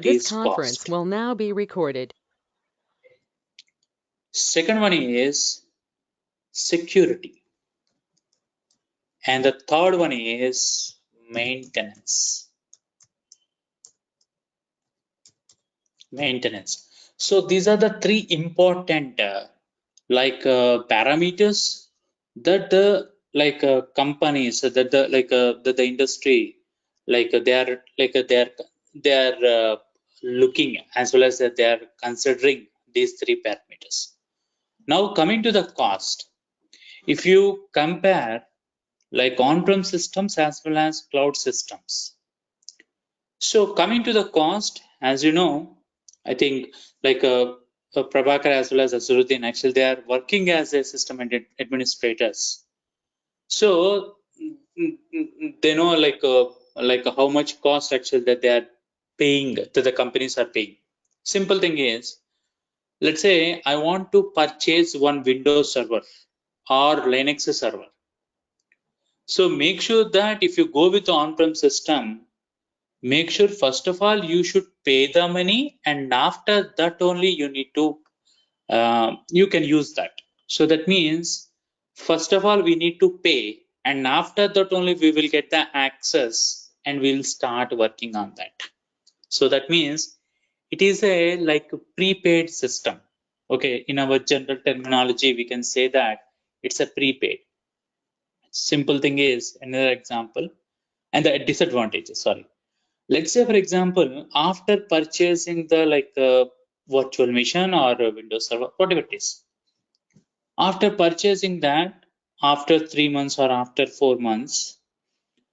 This is conference cost. will now be recorded. Second one is security. And the third one is maintenance. So these are the three important parameters that the companies that the industry they are looking, as well as that they are considering these three parameters. Now coming to the cost, if you compare like on-prem systems as well as cloud systems. So coming to the cost, as you know, I think like Prabhakar as well as Azharuddin, actually they are working as a system administrators. So they know like how much cost actually that they are paying, that the companies are paying. Simple thing is, let's say I want to purchase one Windows server or Linux server. So make sure that if you go with the on-prem system, make sure first of all you should pay the money, and after that only you need to you can use that. So that means first of all we need to pay, and after that only we will get the access and we'll start working on that. So that means it is a like prepaid system. Okay, in our general terminology we can say that it's a prepaid. Simple thing is another example. And the disadvantages, sorry, let's say for example after purchasing the virtual machine or a Windows server, whatever it is, after purchasing that, after 3 months or after 4 months,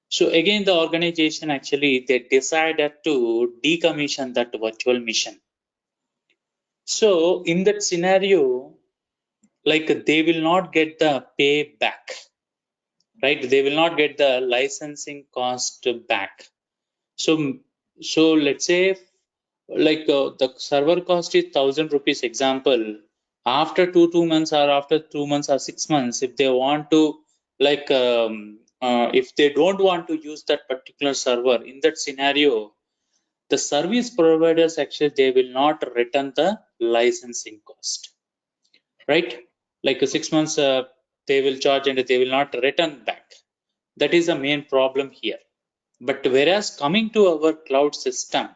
so again the organization actually they decided to decommission that virtual machine. So in that scenario, like they will not get the pay back, right? They will not get the licensing cost back. So let's say the server cost is 1,000 rupees example. After two months or after 2 months or 6 months, if they want to if they don't want to use that particular server, in that scenario the service providers actually they will not return the licensing cost, right? Like 6 months they will charge and they will not return back. That is the main problem here. But whereas coming to our cloud system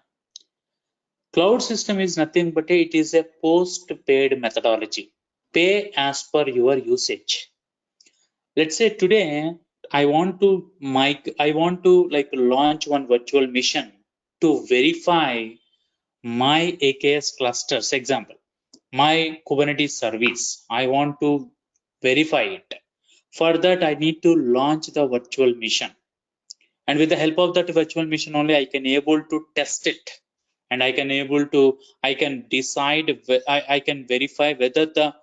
is nothing but it is a post-paid methodology. Pay as per your usage. Let's say today I want to like launch one virtual mission to verify my AKS clusters. Example, my Kubernetes service. I want to verify it. For that, I need to launch the virtual mission. And with the help of that virtual machine only I can able to test it, and I can decide I can verify whether the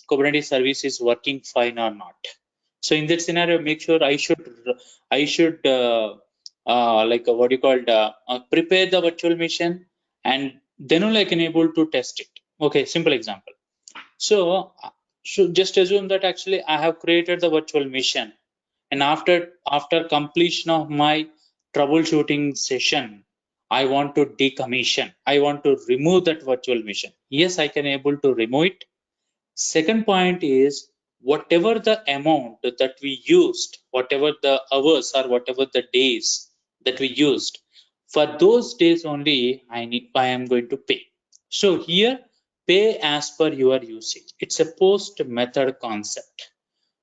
Kubernetes service is working fine or not. So in that scenario, make sure I should what you called prepare the virtual machine, and then only I can able to test it. Okay, simple example. So just assume that actually I have created the virtual machine, and after completion of my troubleshooting session, I want to decommission, I want to remove that virtual machine. Yes, I can able to remove it. Second point is, whatever the amount that we used, whatever the hours or whatever the days that we used, for those days only I am going to pay. So here, pay as per your usage. It's a post method concept.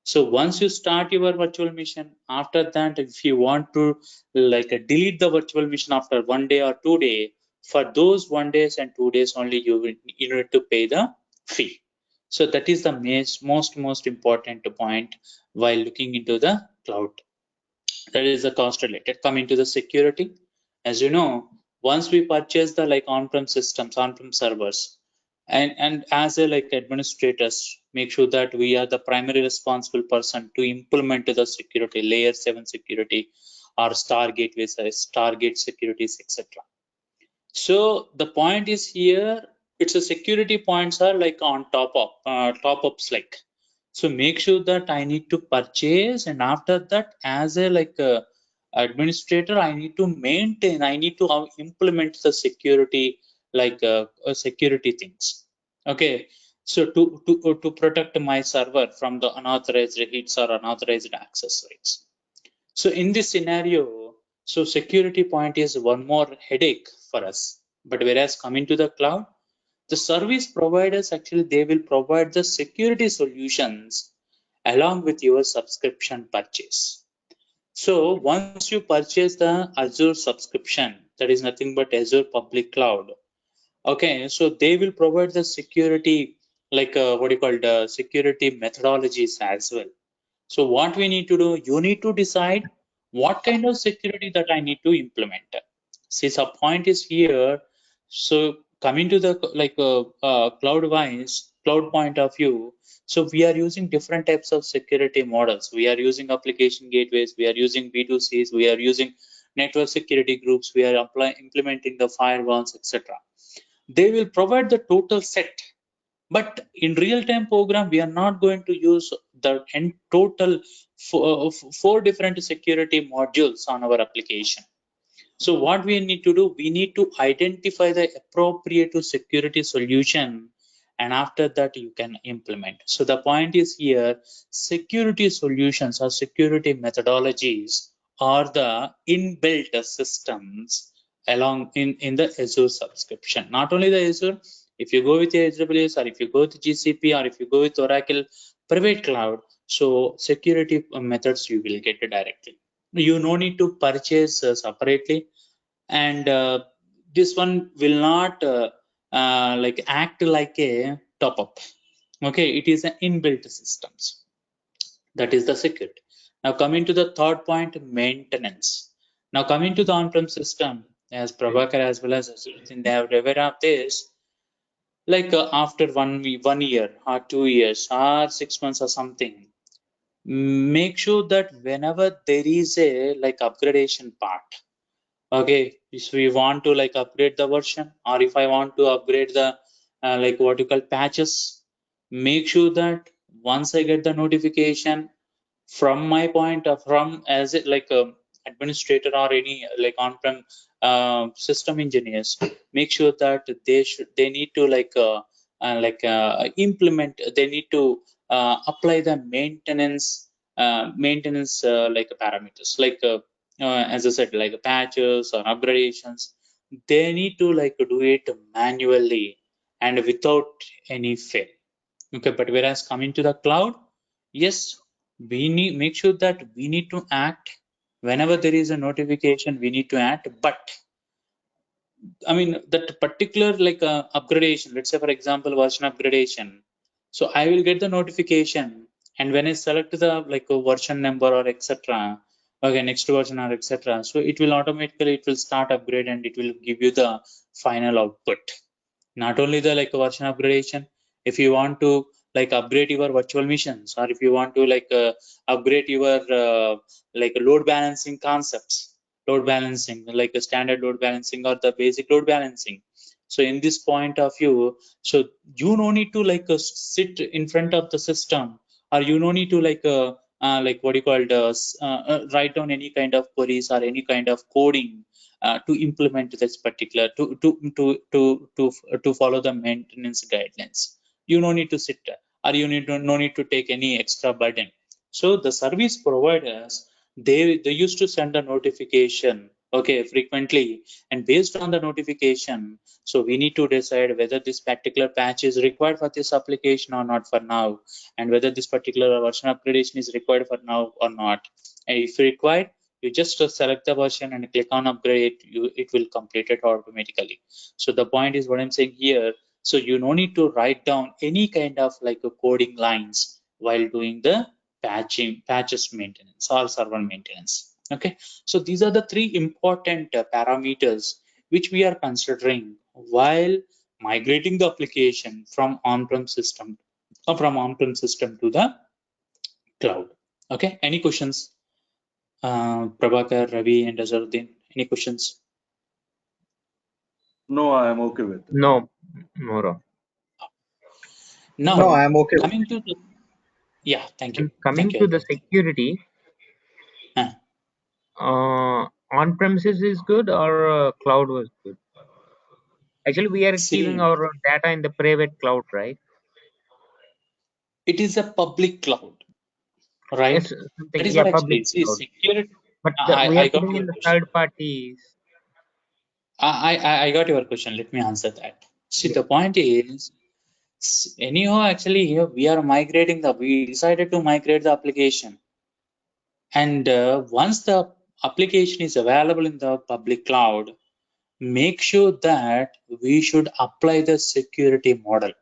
So once you start your virtual machine, after that, if you want to delete the virtual machine after 1 day or 2 day, for those 1 days and 2 days only you need to pay the fee. So that is the most important point while looking into the cloud. That is the cost related. Coming to the security, as you know, once we purchase the on-prem systems, on-prem servers, and as a administrators, make sure that we are the primary responsible person to implement the security, layer 7 security or star gateways, Stargate securities, etc. So the point is here, it's a security points are like on top ups like. So make sure that I need to purchase, and after that, as a administrator, I need to maintain, I need to implement the security, like security things. Okay, so to protect my server from the unauthorized hits or unauthorized access rates. So in this scenario, so security point is one more headache for us. But whereas coming to the cloud, the service providers actually they will provide the security solutions along with your subscription purchase. So once you purchase the Azure subscription, that is nothing but Azure Public Cloud. Okay, so they will provide the security, like what you call the security methodologies as well. So what we need to do, you need to decide what kind of security that I need to implement. Since our point is here, so coming to the cloud point of view, so we are using different types of security models. We are using application gateways, we are using B2Cs, we are using network security groups, we are implementing the firewalls, etc. They will provide the total set, but in real-time program, we are not going to use the in total four different security modules on our application. So what we need to do, we need to identify the appropriate security solution, and after that you can implement. So the point is here, security solutions or security methodologies are the inbuilt systems along in the Azure subscription. Not only the Azure, if you go with AWS or if you go with GCP or if you go with Oracle private cloud, so security methods you will get directly. You no need to purchase separately, and this one will not like act like a top up. Okay, it is an inbuilt systems. That is the secret. Now coming to the third point, maintenance. Now coming to the on-prem system, as Prabhakar as well as Azurudin, they have aware of this. Like after 1 year or 2 years or 6 months or something, make sure that whenever there is a like upgradation part, okay, if we want to like upgrade the version, or if I want to upgrade the like what you call patches, make sure that once I get the notification from my point of from as it like a administrator or any like on-prem system engineers, make sure that they need to implement, they need to apply the maintenance like parameters, like as I said, like patches or upgradations. They need to like do it manually and without any fail. Okay, but whereas coming to the cloud, yes, we need make sure that we need to act whenever there is a notification. We need to act, but I mean that particular like upgradation. Let's say for example version upgradation. So I will get the notification, and when I select the like a version number or etc. Okay, next version or etc. So it will automatically it will start upgrade and it will give you the final output. Not only the like version upgradation, if you want to like upgrade your virtual machines, or if you want to like upgrade your like load balancing concepts, load balancing like a standard load balancing or the basic load balancing. So in this point of view, so you no need to like sit in front of the system, or you no need to like what you call write down any kind of queries or any kind of coding to implement this particular to follow the maintenance guidelines. You no need to sit, or you no need to take any extra burden. So the service providers, they used to send a notification, okay, frequently, and based on the notification, so we need to decide whether this particular patch is required for this application or not for now, and whether this particular version upgradation is required for now or not. And if required, you just select the version and click on upgrade, it will complete it automatically. So the point is what I'm saying here, so you no need to write down any kind of like a coding lines while doing the patches maintenance or server maintenance. Okay, so these are the three important parameters which we are considering while migrating the application from on-prem system to the cloud. Okay, any questions? Prabhakar, Ravi, and Azharuddin, any questions? No, I am okay with it. No, Nora. Now, No, I am okay with coming to the, yeah, thank you. And coming Thank you, to the Azharuddin. security, Uh, On-premises is good or cloud was good? Actually, we are keeping See, our data in the private cloud, right? it is a public cloud, right? Yes, That something. is Yeah, what public actually, see, cloud. security. But we I are got keeping your in the question. third parties. I got your question. Let me answer that. See, Yeah. the point is, anyhow, actually, here we are migrating we decided to migrate the application. And once the application is available in the public cloud, make sure that we should apply the security model.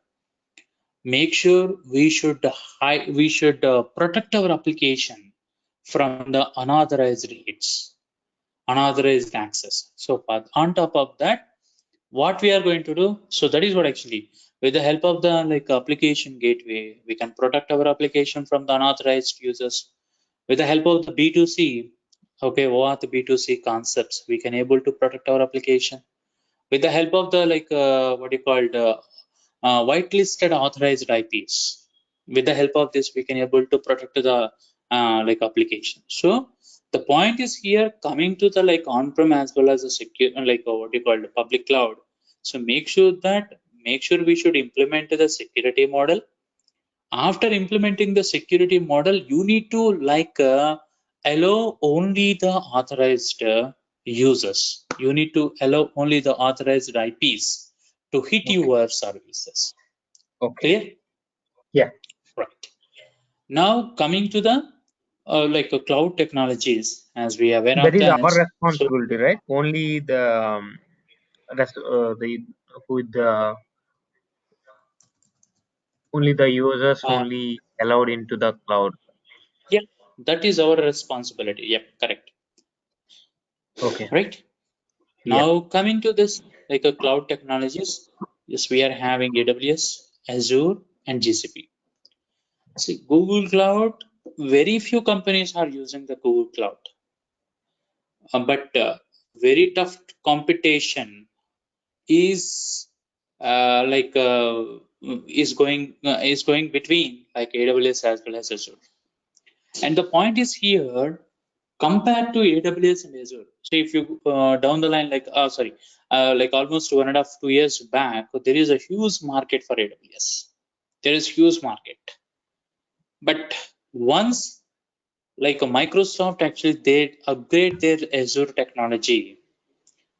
Make sure we should protect our application from the unauthorized reads, unauthorized access. So on top of that, what we are going to do, so that is what actually, with the help of the application gateway, we can protect our application from the unauthorized users. With the help of the B2C, okay, what the B2C concepts, we can able to protect our application with the help of the what you called whitelisted authorized IPs. With the help of this, we can able to protect the application. So the point is here coming to the on-prem as well as the secure what you call the public cloud. So make sure we should implement the security model. After implementing the security model, you need to allow only the authorized users. You need to allow only the authorized IPs to hit Okay. your services. Okay. Clear? Yeah. Right. Now coming to the cloud technologies, as we are aware That of is our that. So responsibility, right? Only the rest, the with the only the users uh, only allowed into the cloud. yeah, that is our responsibility. Yep, correct. Okay. Right. Yeah. Now coming to this cloud technologies, yes, we are having AWS, Azure, and GCP. See, Google Cloud, very few companies are using the Google Cloud, but very tough competition is is going between AWS as well as Azure. And the point is here, compared to AWS and Azure. So if you down the line, almost 1.5 2 years back, there is a huge market for AWS. There is huge market, but once a Microsoft actually they upgrade their Azure technology,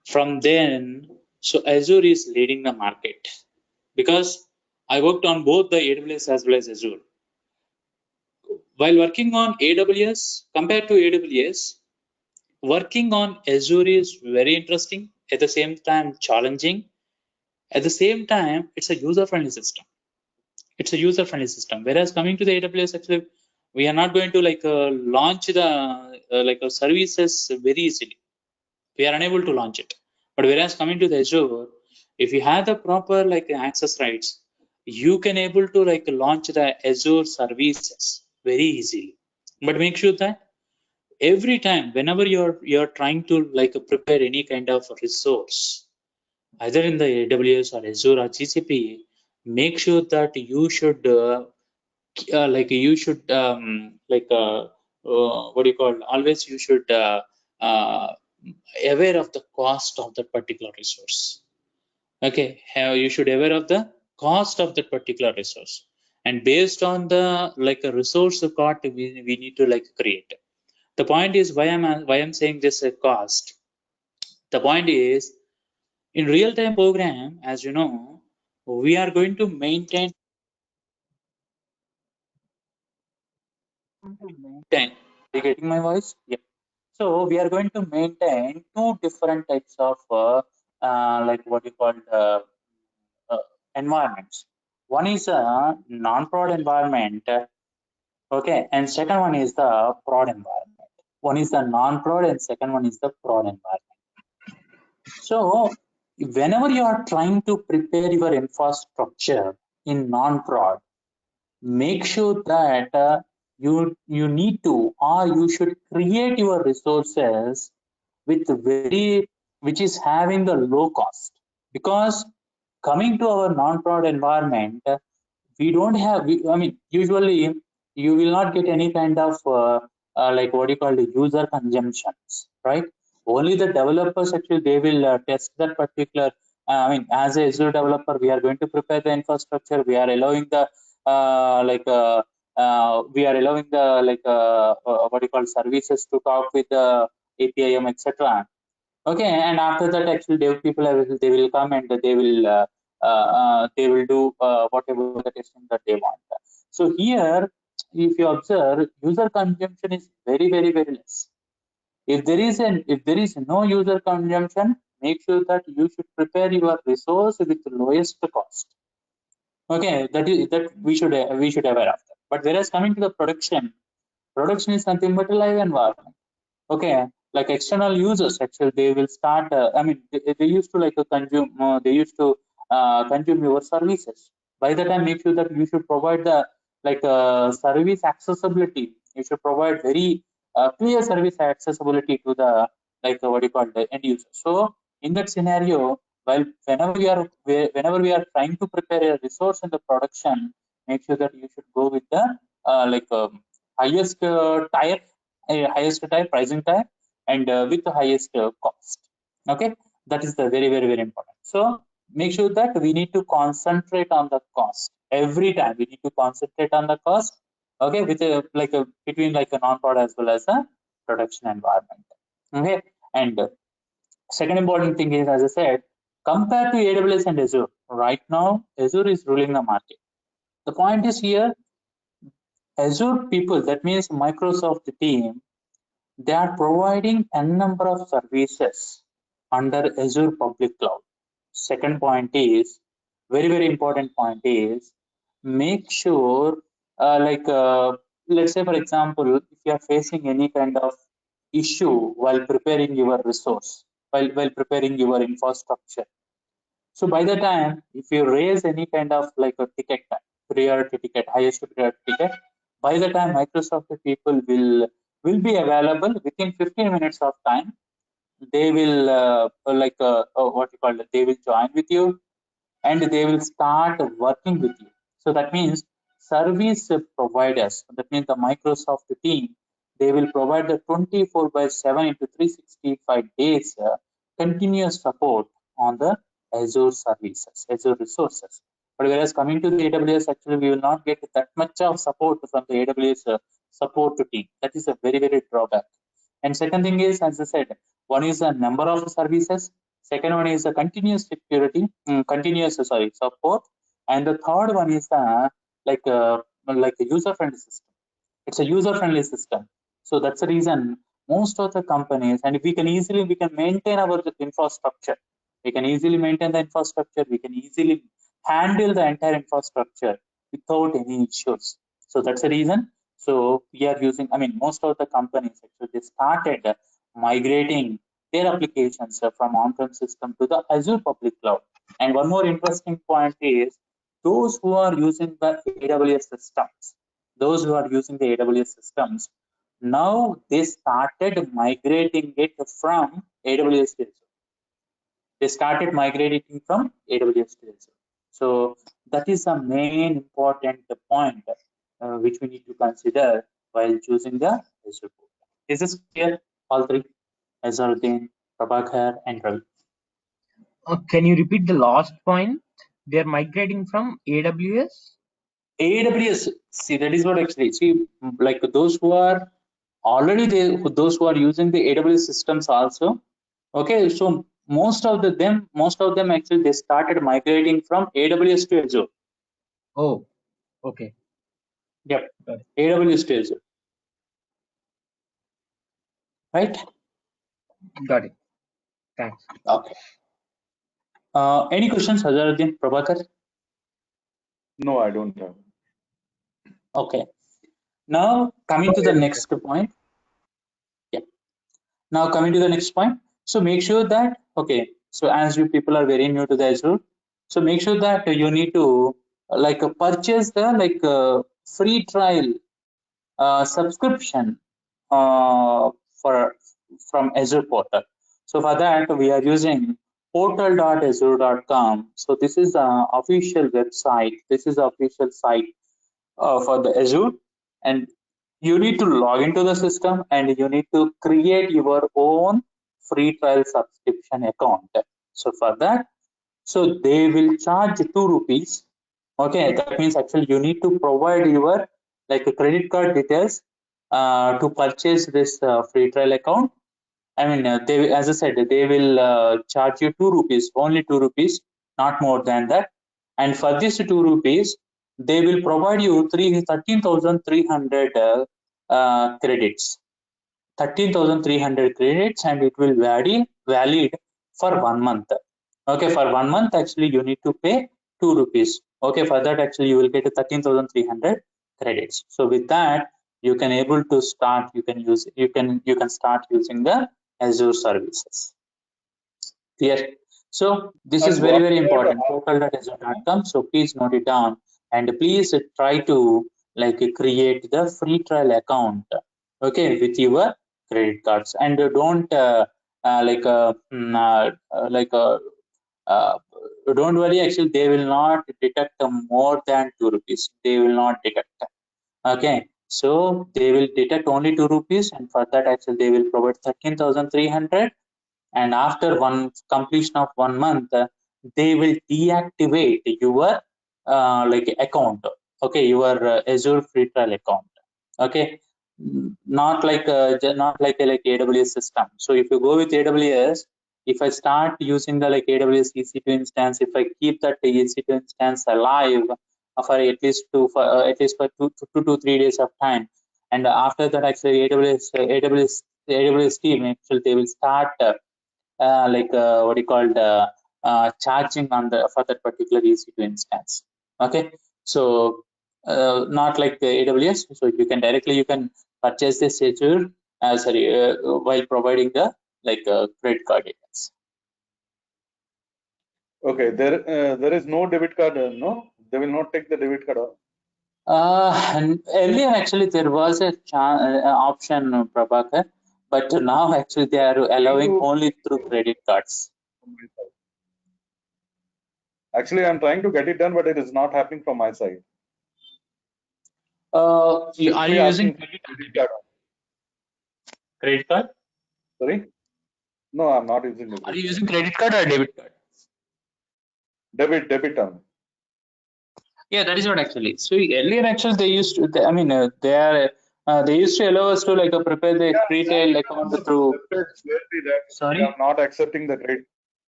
from then so Azure is leading the market because I worked on both the AWS as well as Azure. While working on AWS, compared to AWS, working on Azure is very interesting, at the same time challenging. At the same time, it's a user-friendly system. It's a user-friendly system. Whereas coming to the AWS, actually, we are not going to launch the services very easily. We are unable to launch it. But whereas coming to the Azure, if you have the proper access rights, you can able to launch the Azure services very easily. But make sure that every time whenever you're trying to prepare any kind of resource either in the AWS or Azure or GCP, make sure that you should what do you call, always you should uh, aware of the cost of that particular resource. Okay, you should aware of the cost of that particular resource, and based on the a resource cost, we need to create. The point is why I'm saying this cost. The point is, in real-time program, as you know, we are going to maintain. Are you getting my voice? Yeah. So we are going to maintain two different types of what you call uh, environments. One is a non-prod environment, okay, and second one is the prod environment. One is the non-prod, and second one is the prod environment. So whenever you are trying to prepare your infrastructure in non-prod, make sure that you need to, or you should create your resources with very, which is having the low cost. Because coming to our non-prod environment, we don't have, I mean, usually you will not get any kind of like what you call the user consumptions, right? Only the developers actually they will test that particular. I mean, as a Azure developer, we are going to prepare the infrastructure. We are allowing the we are allowing the what you call services to talk with the APIM, etc. Okay, and after that, actually, dev people they will come and they will do whatever the testing that they want. So here, if you observe, user consumption is very less. If there is no user consumption, make sure that you should prepare your resource with the lowest cost. Okay, that we should aware of that. But whereas coming to the production is nothing but a live environment. Okay, like external users actually they will start. I mean, they used to consume. They used to consume your services. By the time, make sure that you should provide the service accessibility. You should provide very clear service accessibility to the what you call the end user. So in that scenario, while whenever we are trying to prepare a resource in the production, make sure that you should go with the highest tier highest type pricing type and with the highest cost. Okay, that is the very important. So make sure that we need to concentrate on the cost every time. We need to concentrate on the cost. Okay, with a between like a non-prod as well as a production environment. Okay, and second important thing is, as I said, compared to AWS and Azure, right now Azure is ruling the market. The point is here, Azure people, that means Microsoft team, they are providing n number of services under Azure public cloud. Second point is, very important point is, make sure let's say for example, if you are facing any kind of issue while preparing your resource, while preparing your infrastructure. So by the time, if you raise any kind of like a ticket, priority ticket, highest priority ticket, by the time Microsoft people will be available within 15 minutes of time. They will what you call it, they will join with you and they will start working with you. So that means service providers, that means the Microsoft team, they will provide the 24/7 into 365 days continuous support on the Azure services, Azure resources. But whereas coming to the AWS, actually we will not get that much of support from the AWS support team. That is a very drawback. And second thing is, as I said, one is the number of services. Second one is the continuous support, and the third one is the like a user-friendly system. It's a user-friendly system. So that's the reason most of the companies, and we can maintain our infrastructure. We can easily maintain the infrastructure. We can easily handle the entire infrastructure without any issues. So that's the reason. So we are using. I mean, most of the companies actually they started migrating their applications from on-prem system to the Azure public cloud. And one more interesting point is, those who are using the AWS systems, now they started migrating it from AWS to Azure. They started migrating from AWS to Azure. So that is a main important point which we need to consider while choosing the Azure portal. Is this clear? All three, Azharuddin, Prabhakar, and Ravi. Can you repeat the last point? They're migrating from AWS? AWS, see, that is what actually, see, like those who are already there, those who are using the AWS systems also. Okay, so most of them actually they started migrating from AWS to Azure. Oh, okay. Yep, Got it. AWS to Azure. Right? Got it. Thanks. Okay. Any questions, Hazaruddin, Prabhakar? No, I don't have. Okay. Now coming to the next point. Yeah. Now coming to the next point. So make sure that, okay, so as you people are very new to the Azure, so make sure that you need to purchase the free trial subscription for from Azure portal. So for that we are using portal.azure.com. So this is the official website. This is the official site for the Azure, and you need to log into the system and you need to create your own free trial subscription account. So for that, so they will charge 2 rupees. Okay, that means actually you need to provide your like a credit card details to purchase this free trial account. I mean, they, as I said, they will charge you 2 rupees, only 2 rupees, not more than that. And for this 2 rupees, they will provide you 13,300 credits. 13,300 credits, and it will valid for 1 month. Okay, for 1 month, actually, you need to pay 2 rupees. Okay, for that, actually, you will get 13,300 credits. So with that, you can able to start. You can start using the Azure services. Clear? So this is And very, what very about important. Total.azure.com. So please note it down, and please try to like create the free trial account. Okay, with your credit cards, and don't uh, don't worry. Actually, they will not detect more than 2 rupees. They will not detect. Okay, so they will detect only 2 rupees, and for that, actually, they will provide 13,300, and after one completion of 1 month, they will deactivate your like account. Okay, your Azure free trial account. Okay, not like not like a like AWS system. So if you go with AWS, if I start using the like AWS EC2 instance, if I keep that EC2 instance alive for at least for 2 to 3 days of time, and after that, actually AWS team, actually they will start what you called charging on the for that particular EC2 instance. Okay, so not like the AWS. So you can purchase this Azure while providing the like credit card details. Okay, there is no debit card. No, they will not take the debit card. And earlier, actually, there was a option, Prabhakar, but now actually they are allowing only through credit cards. Actually, I'm trying to get it done, but it is not happening from my side. Are you using credit card? Credit card? Sorry? No, I'm not using debit. Are you using credit card or debit card? Debit only. Yeah, that is what actually. So earlier, actually, they used to. They used to allow us to like prepare the retail account through. Sorry. They are not accepting the credit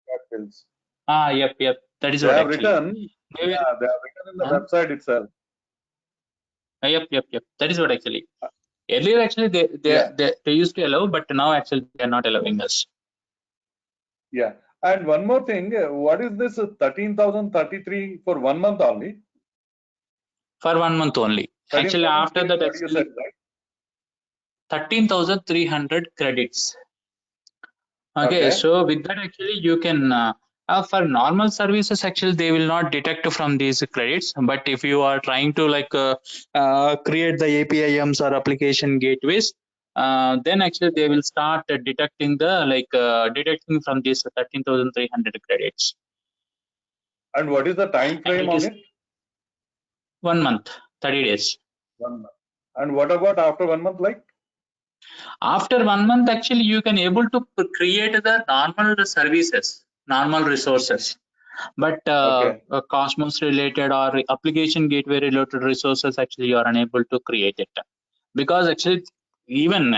card bills. Yep. That is They what have actually. written. They have written in the website itself. Yep. That is what actually. Earlier, actually, they used to allow, but now actually they are not allowing us. Yeah, and one more thing, what is this 13,033 for 1 month only? For 1 month only. Actually, after that, actually, 13,300 credits. Okay, so with that, actually, you can for normal services, actually, they will not detect from these credits. But if you are trying to like create the APIMs or application gateways, then actually they will start detecting detecting from these 13,300 credits. And what is the time frame on it? 1 month, 30 days. 1 month. And what about after 1 month, like? After 1 month, actually, you can able to create the normal services, normal resources. But Cosmos related or application gateway related resources, actually, you are unable to create it, because actually even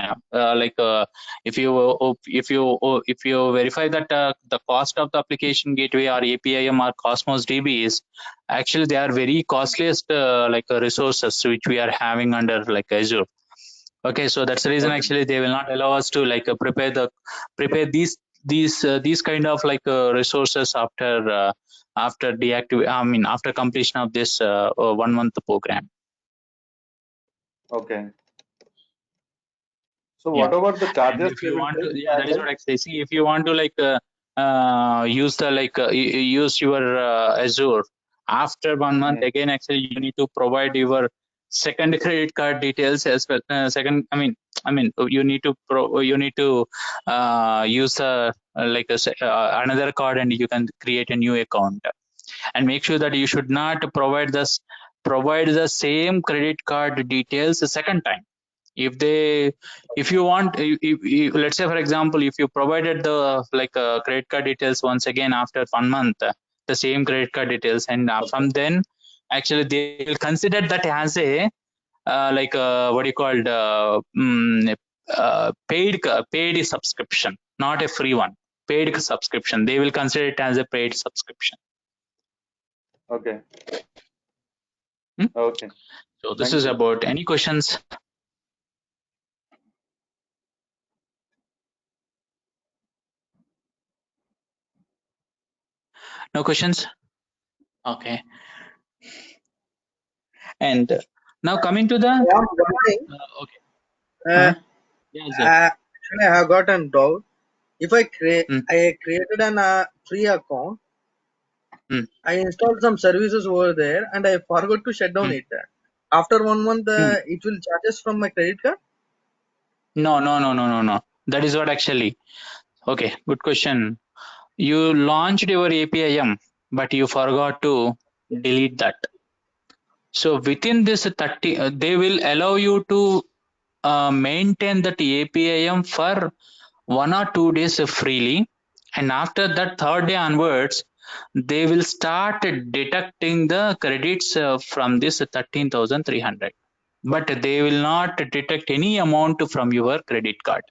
if you verify that the cost of the application gateway or APIM or Cosmos DB is actually they are very costliest resources which we are having under like Azure. Okay, so that's the reason actually they will not allow us to like prepare these kind of like resources after after completion of this 1 month program. Okay. So what about the charges? If you want to, that is what I say. See, if you want to like use the use your Azure after 1 month, again actually you need to provide your second credit card details as well. You need to use another card, and you can create a new account. And make sure that you should not provide the same credit card details a second time. If you want, let's say for example, if you provided the credit card details once again after 1 month, the same credit card details, and from then actually they will consider that as a what do you call paid subscription, not a free one. Paid subscription, they will consider it as a paid subscription. Okay. Hmm? Okay. So this Thank is you. about. Any questions? No questions? Okay. And now coming to the Yeah, one thing. okay. Uh, Yeah, sir. Actually, I have got a doubt. If I Hmm. created an free account, Hmm. I installed some services over there, and I forgot to shut down Hmm. it. After 1 month, Hmm. it will charges from my credit card. No. That is what actually. Okay, good question. You launched your APIM, but you forgot to delete that. So within this 30, they will allow you to maintain that APIM for 1 or 2 days freely, and after that third day onwards, they will start deducting the credits from this 13,300. But they will not detect any amount from your credit card.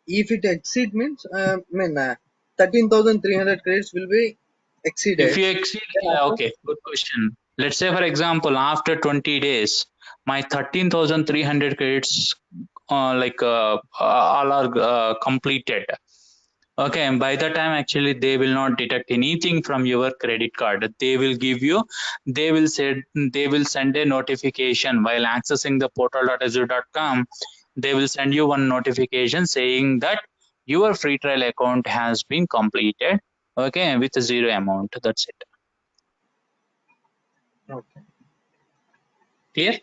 If it exceed means, 13,300 credits will be If exceeded. you exceed, Then yeah, after, okay, good question. Let's say, for example, after 20 days, my 13,300 credits all are completed. Okay, and by the time actually they will not detect anything from your credit card. They will send a notification while accessing the portal.azure.com. They will send you one notification saying that your free trial account has been completed. Okay, with a zero amount. That's it. okay, Clear?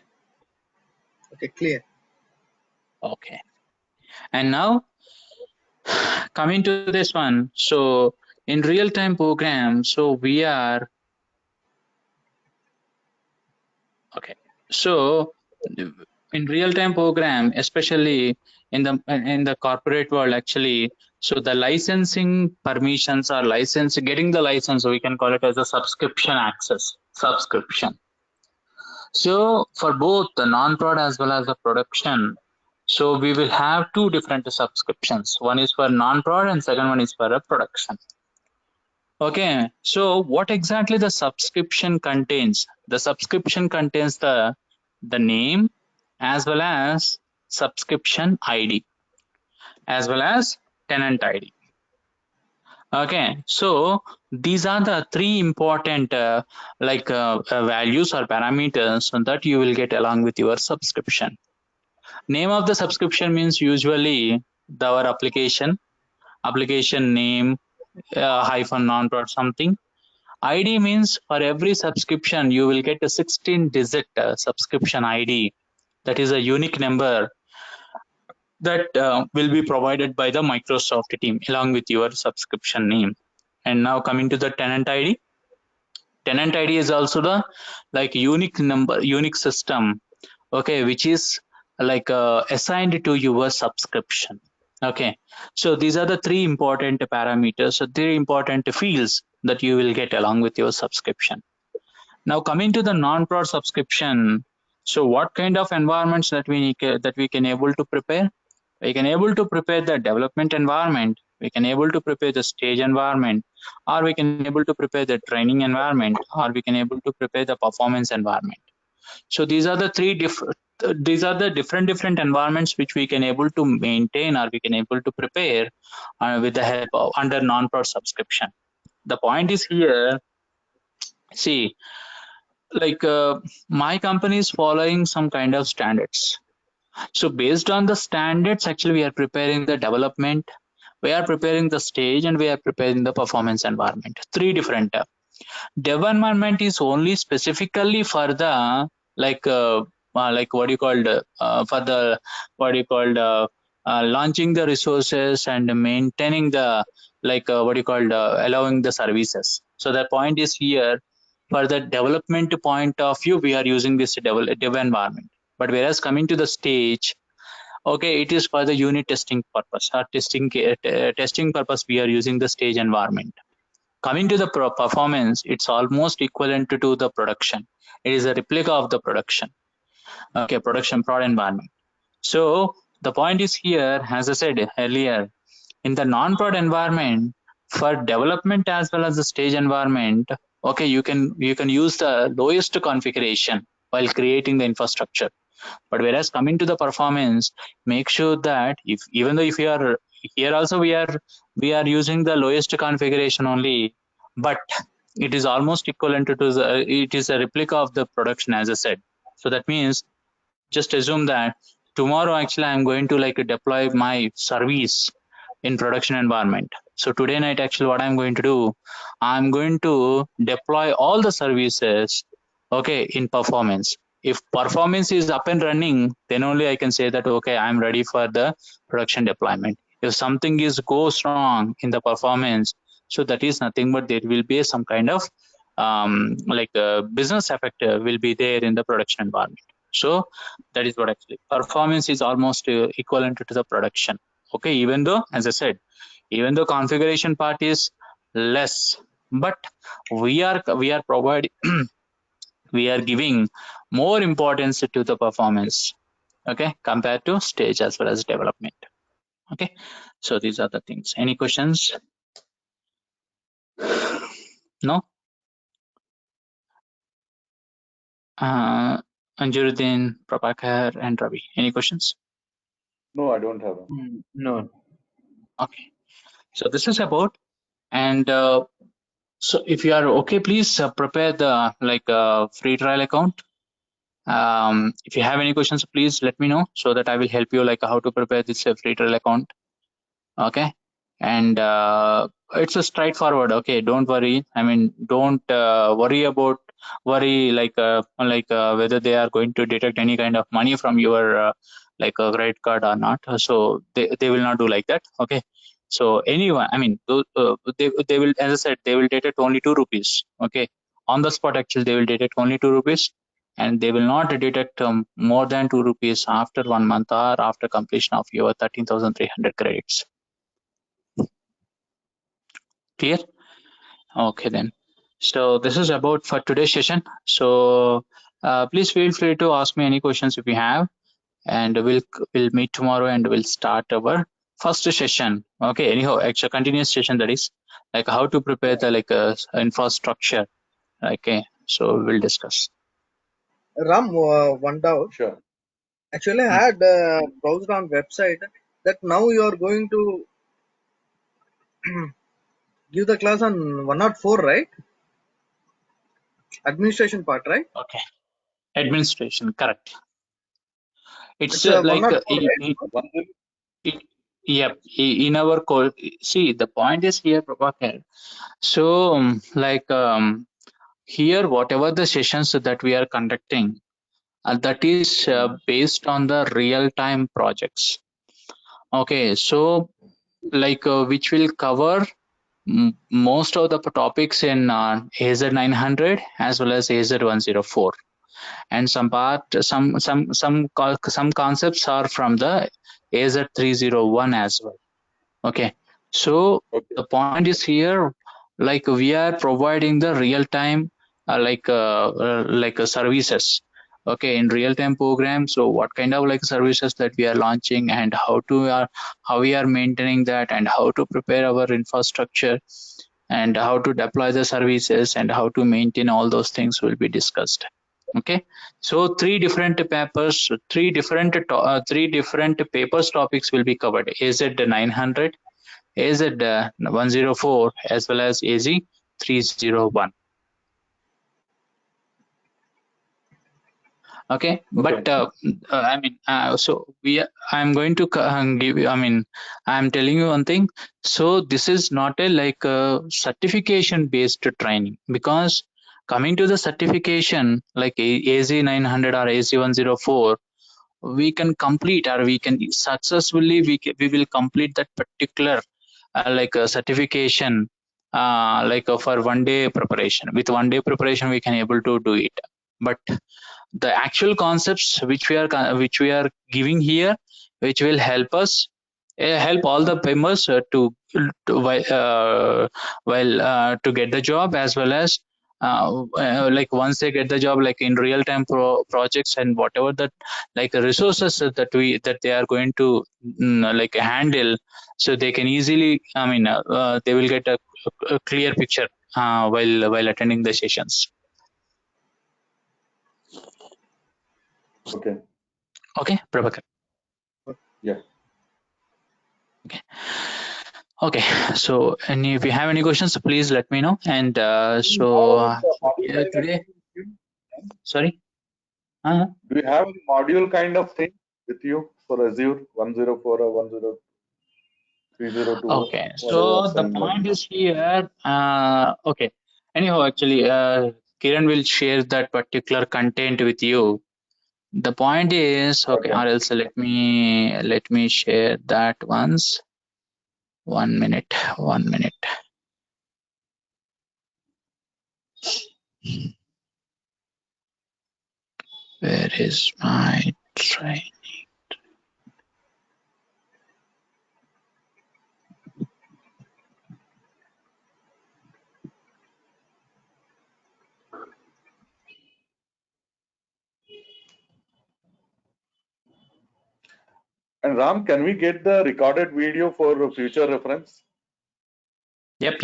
okay, clear. Okay. And now coming to this one. So in real-time program, so we are okay. So in real-time program, especially in the corporate world, actually, so the licensing permissions or license, getting the license, we can call it as a subscription access, subscription. So for both the non-prod as well as the production, so we will have two different subscriptions. One is for non-prod and second one is for a production. Okay, so what exactly the subscription contains? The subscription contains the name as well as subscription ID as well as tenant ID. Okay, so these are the three important values or parameters that you will get along with your subscription. Name of the subscription means usually our application name hyphen non-prod something. ID means for every subscription you will get a 16-digit subscription ID. That is a unique number that will be provided by the Microsoft team along with your subscription name. And now coming to the tenant ID. Tenant ID is also the unique number, unique system, okay, which is assigned to your subscription. Okay, so these are the three important parameters, so three important fields that you will get along with your subscription. Now coming to the non-prod subscription, so what kind of environments that we can able to prepare? We can able to prepare the development environment, we can able to prepare the stage environment, or we can able to prepare the training environment, or we can able to prepare the performance environment. So these are the different environments which we can able to maintain or we can able to prepare with the help of under non-prod subscription. The point is here, see, my company is following some kind of standards. So based on the standards, actually we are preparing the development, we are preparing the stage, and we are preparing the performance environment. Three different. Dev environment is only specifically for the what you called for the what you called launching the resources and maintaining the what you called allowing the services. So the point is here, for the development point of view, we are using this dev environment. But whereas coming to the stage, okay, it is for the unit testing purpose or testing purpose. We are using the stage environment. Coming to the performance, it's almost equivalent to the production. It is a replica of the production. Okay, production prod environment. So the point is here, as I said earlier, in the non-prod environment, for development as well as the stage environment, okay, you can use the lowest configuration while creating the infrastructure. But whereas coming to the performance, make sure that if even though if you are here also we are using the lowest configuration only, but it is almost equivalent to the it is a replica of the production, as I said. So that means just assume that tomorrow actually I'm going to like deploy my service in production environment. So today night actually what I'm going to do, I'm going to deploy all the services, okay, in performance. If performance is up and running, then only I can say that okay, I'm ready for the production deployment. If something is goes wrong in the performance, so that is nothing but there will be some kind of like a business effect will be there in the production environment. So that is what actually performance is almost equivalent to the production. Okay, even though, as I said, even though configuration part is less, but we are providing we are giving more importance to the performance, okay, compared to stage as well as development. Okay, so these are the things. Any questions? No. Anjuruddin, Prabhakar, and Ravi. Any questions? No, I don't have. No. Okay. So this is about, and so if you are okay, please prepare the free trial account. If you have any questions, please let me know so that I will help you like how to prepare this free trial account. Okay, and it's a straightforward. Okay, don't worry. I mean, don't worry about whether they are going to detect any kind of money from your like a credit card or not. So they will not do like that. Okay. So anyone, I mean, they will, as I said, they will detect only 2 rupees. Okay, on the spot actually they will detect only 2 rupees, and they will not detect more than 2 rupees after 1 month or after completion of your 13,300 credits. Clear? Okay then. So this is about for today's session. So please feel free to ask me any questions if you have, and we'll meet tomorrow and we'll start our first session. Okay. Anyhow, actually continuous session, that is like how to prepare the infrastructure. Okay. So we'll discuss. Ram, one doubt. Sure. Actually, I had browsed on website that now you are going to give the class on 104, right? Administration part, right? Okay. Administration, correct. It's It's 104, right? One thing, yep. In our code, see the point is here, Prabhakar. So here whatever the sessions that we are conducting, that is based on the real-time projects. Okay, so which will cover most of the topics in AZ900 as well as AZ104, and some concepts are from the AZ301 as well. Okay, so okay. the point is here, like we are providing the real-time services, okay, in real-time program. So what kind of like services that we are launching, and how we are maintaining that, and how to prepare our infrastructure, and how to deploy the services, and how to maintain all those things will be discussed. Okay, so three different papers topics will be covered: AZ900, AZ104 as well as AZ301. Okay, but I mean, so I'm going to give you, I mean, I'm telling you one thing. So this is not a like a certification based training, because coming to the certification like AZ900 or AZ104, we can complete, or we can successfully we will complete that particular certification for 1 day preparation. With 1 day preparation we can able to do it. But the actual concepts which we are giving here, which will help us help all the members to get the job, as well as like once they get the job, like in real time projects and whatever that like resources that they are going to like handle, so they can easily, I mean, they will get a clear picture while attending the sessions. Okay. Okay, Prabhakar. Yeah. Okay, so if you have any questions, please let me know. And yeah, today, sorry. Do you have a module kind of thing with you for Azure 104 or 10302? Okay, so the point is here. Okay. Anyhow, actually, Kiran will share that particular content with you. The point is, okay, or else let me share that once. 1 minute. Where is my train? And Ram, can we get the recorded video for future reference? Yep.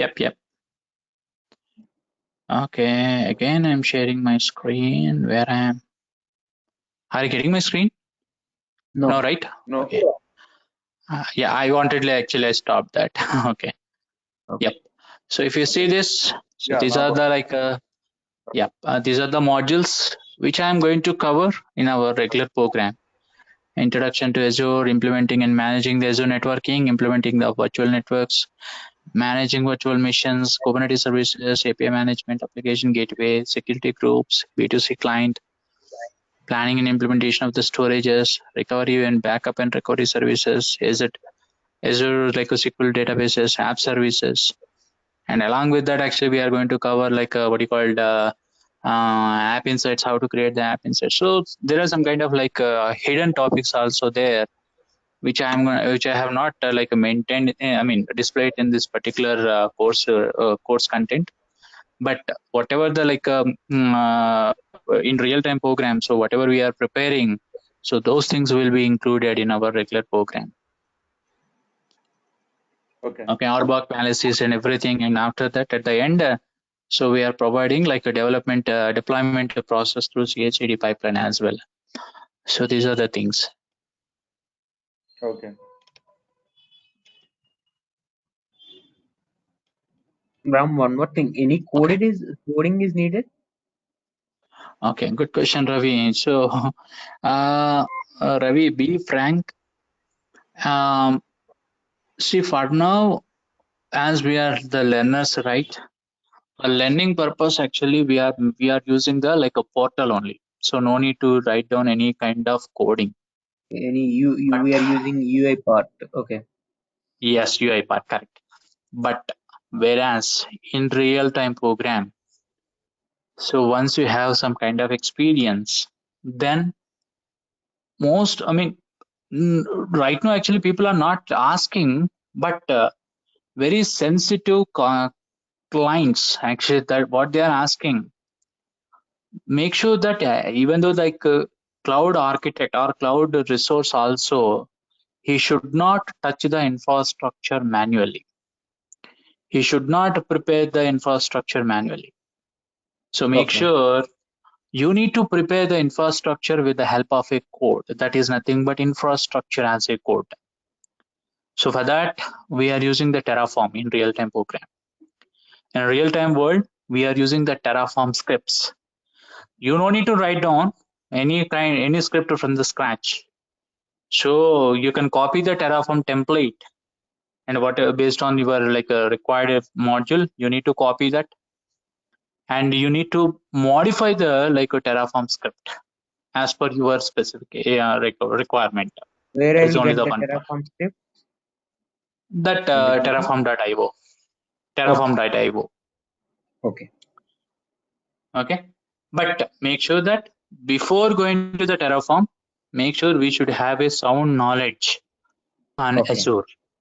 Okay, again, I'm sharing my screen where I am. Are you getting my screen? No, right? No. Okay. Yeah, I wanted actually I stopped that. Okay. Yep. So if you see this, so these are the like these are the modules which I am going to cover in our regular program. Introduction to Azure, implementing and managing the Azure networking, implementing the virtual networks, managing virtual missions, Kubernetes services, API management, application gateway, security groups, B2C client, planning and implementation of the storages, recovery and backup and recovery services, Azure like SQL databases, app services, and along with that, actually, we are going to cover like what you called app insights, how to create the app insights. So there are some kind of like hidden topics also there, which I have not like maintained. I mean, displayed in this particular course content. But whatever the like in real time program, so whatever we are preparing, so those things will be included in our regular program. Okay, RBAC analysis and everything, and after that, at the end, so we are providing like a development deployment process through CI/CD pipeline as well. So these are the things. Okay. Ram, one more thing. Any coding is needed? Okay, good question, Ravi. So, Ravi, be frank. See, for now, as we are the learners, right? For learning purpose, actually, we are using the like a portal only. So no need to write down any kind of coding. We are using UI part. Okay. Yes, UI part, correct. But whereas in real time program, so once you have some kind of experience, then I mean, right now actually people are not asking, but very sensitive clients actually that what they are asking, make sure that even though like cloud architect or cloud resource also, he should not touch the infrastructure manually. He should not prepare the infrastructure manually. So make sure you need to prepare the infrastructure with the help of a code. That is nothing but infrastructure as a code. So for that, we are using the Terraform in real-time program. In a real-time world, we are using the Terraform scripts. You don't need to write down any script from the scratch. So you can copy the Terraform template, and based on your like a required module, you need to copy that, and you need to modify the like a Terraform script as per your specific requirement. Where I Is will only get the the one point. Terraform script? That terraform.io. Terraform.io. Okay. Okay. But make sure that before going to the Terraform, make sure we should have a sound knowledge on Okay.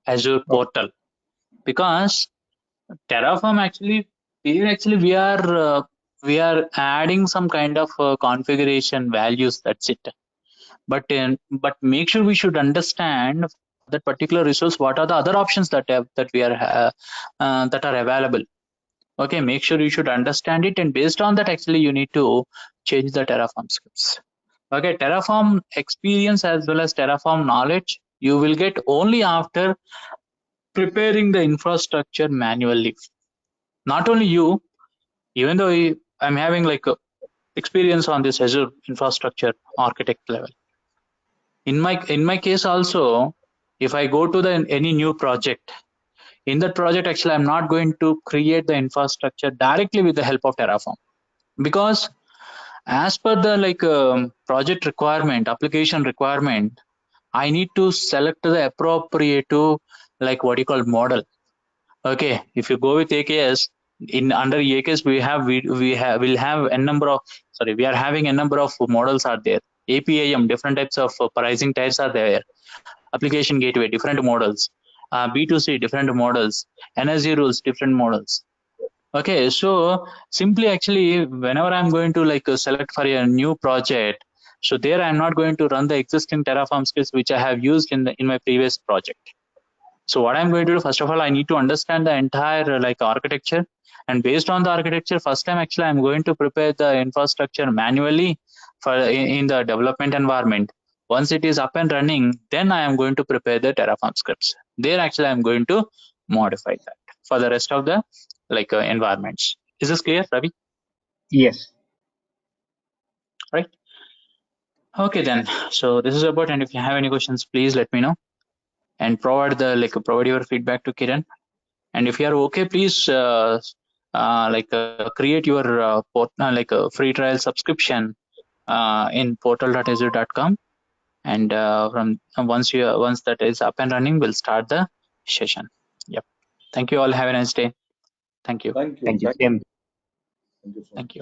Azure portal, because Terraform actually we are adding some kind of configuration values. That's it. But make sure we should understand that particular resource what are the other options that we are that are available. Okay, make sure you should understand it, and based on that, actually you need to change the Terraform scripts. Okay, Terraform experience as well as Terraform knowledge you will get only after preparing the infrastructure manually. Not only you, even though I'm having like experience on this Azure infrastructure architect level. In my case also, if I go to any new project, in that project actually I'm not going to create the infrastructure directly with the help of Terraform, because as per the project requirement, application requirement, I need to select the appropriate like what you call model. Okay, if you go with AKS, under AKS we will have a number of we are having a number of models are there. APIM, different types of pricing types are there. Application gateway, different models. B2C, different models. Energy rules, different models. Okay, so simply actually whenever I'm going to select for a new project, so there I'm not going to run the existing Terraform scripts which I have used in my previous project. So what I'm going to do, first of all, I need to understand the entire architecture, and based on the architecture, first time actually I'm going to prepare the infrastructure manually for in the development environment. Once it is up and running, then I am going to prepare the Terraform scripts. There actually I'm going to modify that for the rest of the environments. Is this clear, Ravi? Yes. Right. Okay then. So this is about, and if you have any questions, please let me know, and provide provide your feedback to Kiran. And if you are okay, please create your free trial subscription in portal.azure.com, and from once that is up and running, we'll start the session. Yep. Thank you all. Have a nice day. Thank you. Thank you. Thank you. Thank you. Same. Thank you so much. Thank you.